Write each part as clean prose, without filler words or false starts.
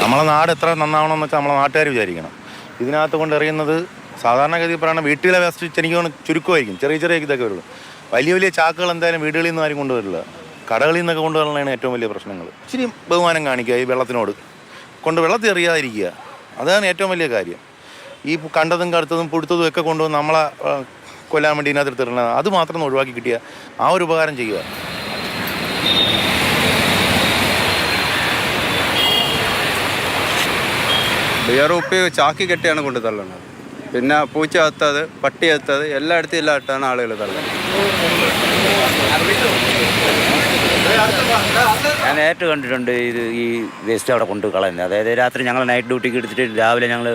നമ്മളെ നാട് എത്ര നന്നാവണമെന്ന് വെച്ചാൽ നമ്മളെ നാട്ടുകാർ വിചാരിക്കണം. ഇതിനകത്ത് കൊണ്ട് എറിയുന്നത് സാധാരണഗതി പറയുന്നത് വീട്ടിലെ വേസ്റ്റ് എനിക്ക് ചുരുക്കമായിരിക്കും, ചെറിയ ചെറിയ ഇതൊക്കെ വരുള്ളൂ. വലിയ വലിയ ചാക്കുകൾ എന്തായാലും വീടുകളിൽ നിന്ന് ആരും കൊണ്ടുവരില്ല, കടകളിൽ നിന്നൊക്കെ കൊണ്ടുവരുന്നതാണ് ഏറ്റവും വലിയ പ്രശ്നങ്ങൾ. ഇച്ചിരി ബഹുമാനം കാണിക്കുക ഈ വെള്ളത്തിനോട്, വെള്ളത്തിൽ എറിയാതിരിക്കുക, അതാണ് ഏറ്റവും വലിയ കാര്യം. ഈ കണ്ടതും കടുത്തതും പുഴുത്തതും ഒക്കെ കൊണ്ടുവന്ന് നമ്മളെ കൊല്ലാൻ വേണ്ടി ഇതിനകത്ത് എടുത്തിരുന്നത് അത് മാത്രം ഒന്ന് ഒഴിവാക്കി കിട്ടിയ ആ ഒരു ഉപകാരം ചെയ്യുക. ബിയറുപ്പി ചാക്കി കെട്ടിയാണ് കൊണ്ട് തള്ളുന്നത്. പിന്നെ പൂച്ച എത്തത്, പട്ടി എത്തത് എല്ലായിടത്തും ഇല്ലായിട്ടാണ് ആളുകൾ തള്ളുന്നത്. ഞാൻ നേരിട്ട് കണ്ടിട്ടുണ്ട് ഇത് ഈ വേസ്റ്റ് അവിടെ കൊണ്ട് കളയുന്നത്. അതായത് രാത്രി ഞങ്ങൾ നൈറ്റ് ഡ്യൂട്ടിക്ക് എടുത്തിട്ട് രാവിലെ ഞങ്ങൾ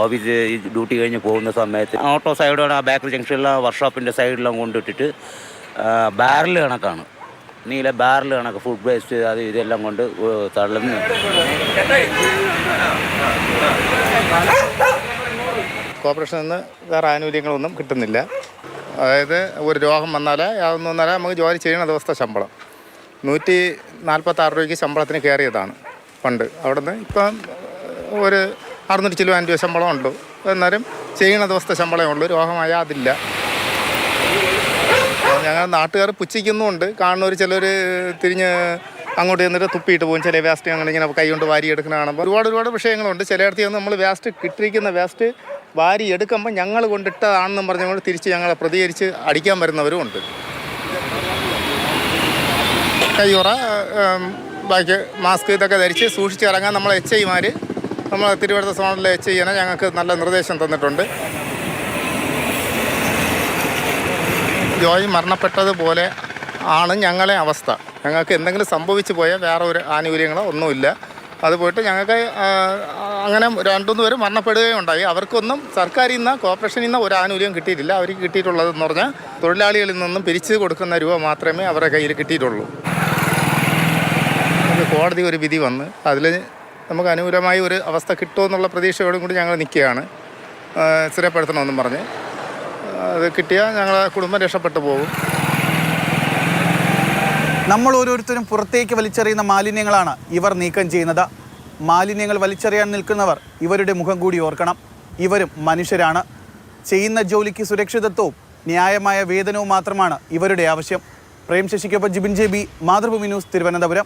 ഓഫീസ് ഡ്യൂട്ടി കഴിഞ്ഞ് പോകുന്ന സമയത്ത് ഓട്ടോ സൈഡോടെ ആ ബാക്കിൽ ജംഗ്ഷനിലെ വർക്ക്ഷോപ്പിൻ്റെ സൈഡിലെല്ലാം കൊണ്ടിട്ടിട്ട് ബാരൽ കണക്കാണ്, നീല ബാരൽ കണക്ക് ഫുഡ് വേസ്റ്റ് അത് ഇതെല്ലാം കൊണ്ട് തള്ളുന്നു. കോർപ്പറേഷനിൽ നിന്ന് വേറെ ആനുകൂല്യങ്ങളൊന്നും കിട്ടുന്നില്ല. അതായത് ഒരു രോഗം വന്നാലേ അതൊന്നും വന്നാലേ നമുക്ക് ജോലി ചെയ്യുന്ന ദിവസത്തെ ശമ്പളം 146 രൂപയ്ക്ക് ശമ്പളത്തിന് കയറിയതാണ് പണ്ട്. അവിടെ നിന്ന് ഇപ്പം ഒരു 600 ചില്ലുവാൻ രൂപ ശമ്പളം ഉണ്ട്. എന്നാലും ചെയ്യുന്ന ദിവസത്തെ ശമ്പളമേ ഉള്ളൂ, രോഗമായാൽ അതില്ല. ഞങ്ങൾ നാട്ടുകാർ പുച്ഛിക്കുന്നുമുണ്ട്. കാണുന്നവർ ചിലർ തിരിഞ്ഞ് അങ്ങോട്ട് ചെന്നിട്ട് തുപ്പിയിട്ട് പോകും. ചില വേസ്റ്റ് അങ്ങനെ ഇങ്ങനെ കൈ കൊണ്ട് വാരി എടുക്കുന്ന കാണുമ്പോൾ ഒരുപാട് വിഷയങ്ങളുണ്ട്. ചിലയിടത്ത് നമ്മൾ വേസ്റ്റ് കിട്ടിയിരിക്കുന്ന വേസ്റ്റ് വാരി എടുക്കുമ്പോൾ ഞങ്ങൾ കൊണ്ടിട്ടതാണെന്നും പറഞ്ഞുകൊണ്ട് തിരിച്ച് ഞങ്ങളെ പ്രതികരിച്ച് അടിക്കാൻ വരുന്നവരും ഉണ്ട്. കയ്യുറ, ബാക്കി മാസ്ക് ഇതൊക്കെ ധരിച്ച് സൂക്ഷിച്ച് ഇറങ്ങാൻ നമ്മൾ HIമാർ, നമ്മൾ തിരുവനന്തപുരം സോണിലെ HI ഞങ്ങൾക്ക് നല്ല നിർദ്ദേശം തന്നിട്ടുണ്ട്. ജോയി മരണപ്പെട്ടതുപോലെ ആണ് ഞങ്ങളെ അവസ്ഥ. ഞങ്ങൾക്ക് എന്തെങ്കിലും സംഭവിച്ചു പോയാൽ വേറെ ഒരു ആനുകൂല്യങ്ങളോ ഒന്നുമില്ല. അത് പോയിട്ട് ഞങ്ങൾക്ക് അങ്ങനെ 2-3 പേര് മരണപ്പെടുകയുണ്ടായി. അവർക്കൊന്നും സർക്കാരിൽ നിന്ന് കോർപ്പറേഷനിൽ നിന്ന് ഒരു ആനുകൂല്യം കിട്ടിയിട്ടില്ല. അവർക്ക് കിട്ടിയിട്ടുള്ളതെന്ന് പറഞ്ഞാൽ തൊഴിലാളികളിൽ നിന്നും പിരിച്ചു കൊടുക്കുന്ന രൂപ മാത്രമേ അവരുടെ കയ്യിൽ കിട്ടിയിട്ടുള്ളൂ. കോടതി ഒരു വിധി വന്ന് അതിൽ നമുക്ക് അനുകൂലമായ ഒരു അവസ്ഥ കിട്ടുമെന്നുള്ള പ്രതീക്ഷയോടും കൂടി ഞങ്ങൾ നിൽക്കുകയാണ്. സ്ഥിരപ്പെടുത്തണമെന്നും പറഞ്ഞ് അത് കിട്ടിയാൽ ഞങ്ങളെ കുടുംബം രക്ഷപ്പെട്ടു പോകും. നമ്മൾ ഓരോരുത്തരും പുറത്തേക്ക് വലിച്ചെറിയുന്ന മാലിന്യങ്ങളാണ് ഇവർ നീക്കം ചെയ്യുന്നത്. മാലിന്യങ്ങൾ വലിച്ചെറിയാൻ നിൽക്കുന്നവർ ഇവരുടെ മുഖം കൂടി ഓർക്കണം. ഇവരും മനുഷ്യരാണ്. ചെയ്യുന്ന ജോലിക്ക് സുരക്ഷിതത്വവും ന്യായമായ വേതനവും മാത്രമാണ് ഇവരുടെ ആവശ്യം. പ്രേം ശശിക്കൊപ്പം ജിബിൻ JB, മാതൃഭൂമി ന്യൂസ്, തിരുവനന്തപുരം.